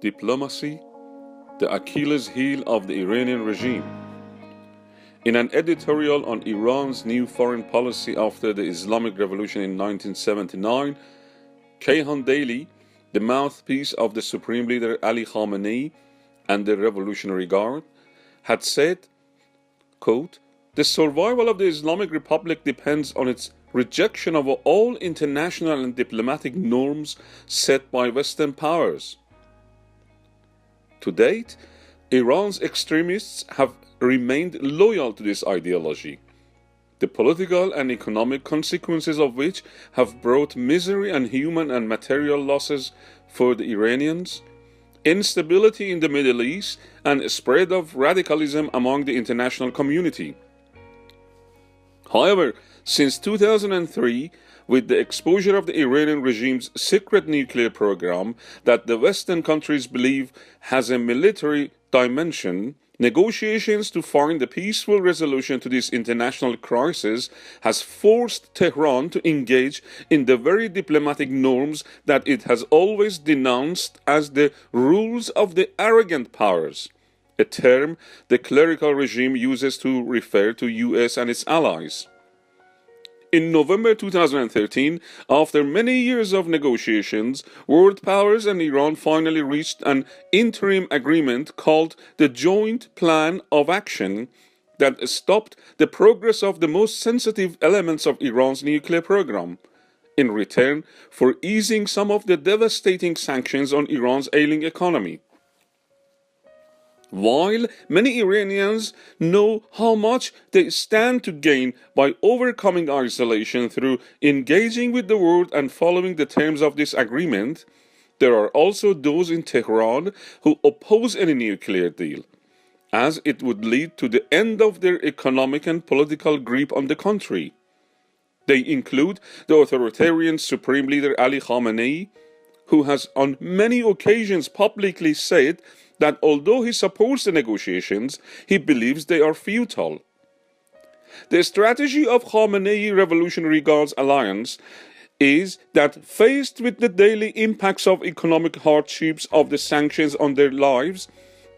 Diplomacy, the Achilles heel of the Iranian regime. In an editorial on Iran's new foreign policy after the Islamic Revolution in 1979, Kayhan daily, the mouthpiece of the Supreme Leader Ali Khamenei and the Revolutionary Guard, had said, quote, "The survival of the Islamic Republic depends on its rejection of all international and diplomatic norms set by Western powers." To date, Iran's extremists have remained loyal to this ideology, the political and economic consequences of which have brought misery and human and material losses for the Iranians, instability in the Middle East, and spread of radicalism among the international community. However, since 2003, with the exposure of the Iranian regime's secret nuclear program that the Western countries believe has a military dimension, negotiations to find a peaceful resolution to this international crisis has forced Tehran to engage in the very diplomatic norms that it has always denounced as the rules of the arrogant powers, a term the clerical regime uses to refer to US and its allies. In November 2013, after many years of negotiations, world powers and Iran finally reached an interim agreement called the Joint Plan of Action that stopped the progress of the most sensitive elements of Iran's nuclear program, in return for easing some of the devastating sanctions on Iran's ailing economy. While many Iranians know how much they stand to gain by overcoming isolation through engaging with the world and following the terms of this agreement, there are also those in Tehran who oppose any nuclear deal, as it would lead to the end of their economic and political grip on the country. They include the authoritarian Supreme Leader Ali Khamenei, who has on many occasions publicly said that although he supports the negotiations, he believes they are futile. The strategy of Khamenei Revolutionary Guards Alliance is that, faced with the daily impacts of economic hardships of the sanctions on their lives,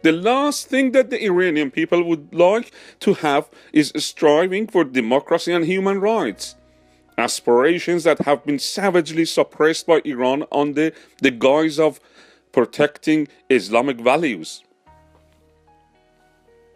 the last thing that the Iranian people would like to have is striving for democracy and human rights, aspirations that have been savagely suppressed by Iran under the guise of protecting Islamic values.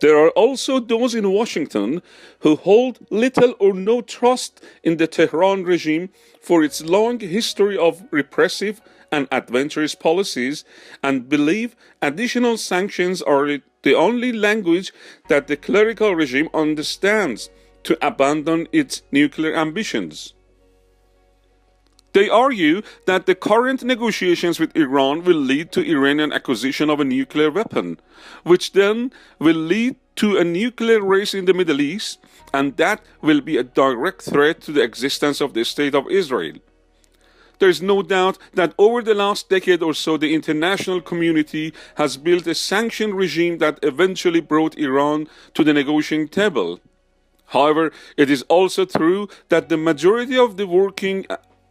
There are also those in Washington who hold little or no trust in the Tehran regime for its long history of repressive and adventurous policies and believe additional sanctions are the only language that the clerical regime understands to abandon its nuclear ambitions. They argue that the current negotiations with Iran will lead to Iranian acquisition of a nuclear weapon, which then will lead to a nuclear race in the Middle East, and that will be a direct threat to the existence of the State of Israel. There is no doubt that over the last decade or so, the international community has built a sanction regime that eventually brought Iran to the negotiating table. However, it is also true that the majority of the working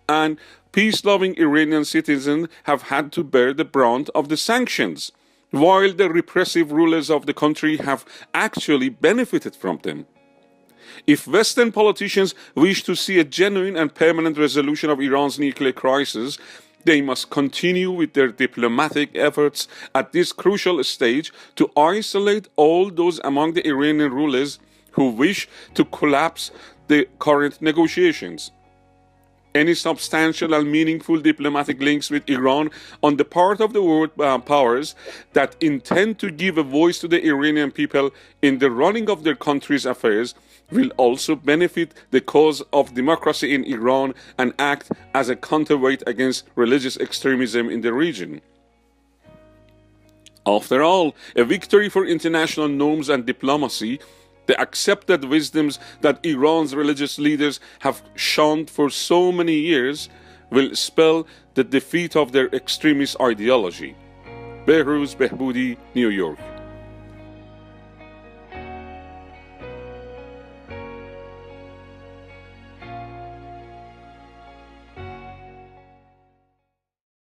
and peace-loving Iranian citizens have had to bear the brunt of the sanctions, while the repressive rulers of the country have actually benefited from them. If Western politicians wish to see a genuine and permanent resolution of Iran's nuclear crisis, they must continue with their diplomatic efforts at this crucial stage to isolate all those among the Iranian rulers who wish to collapse the current negotiations. Any substantial and meaningful diplomatic links with Iran on the part of the world powers that intend to give a voice to the Iranian people in the running of their country's affairs will also benefit the cause of democracy in Iran and act as a counterweight against religious extremism in the region. After all, a victory for international norms and diplomacy, the accepted wisdoms that Iran's religious leaders have shunned for so many years, will spell the defeat of their extremist ideology. Behruz Behboudi, New York.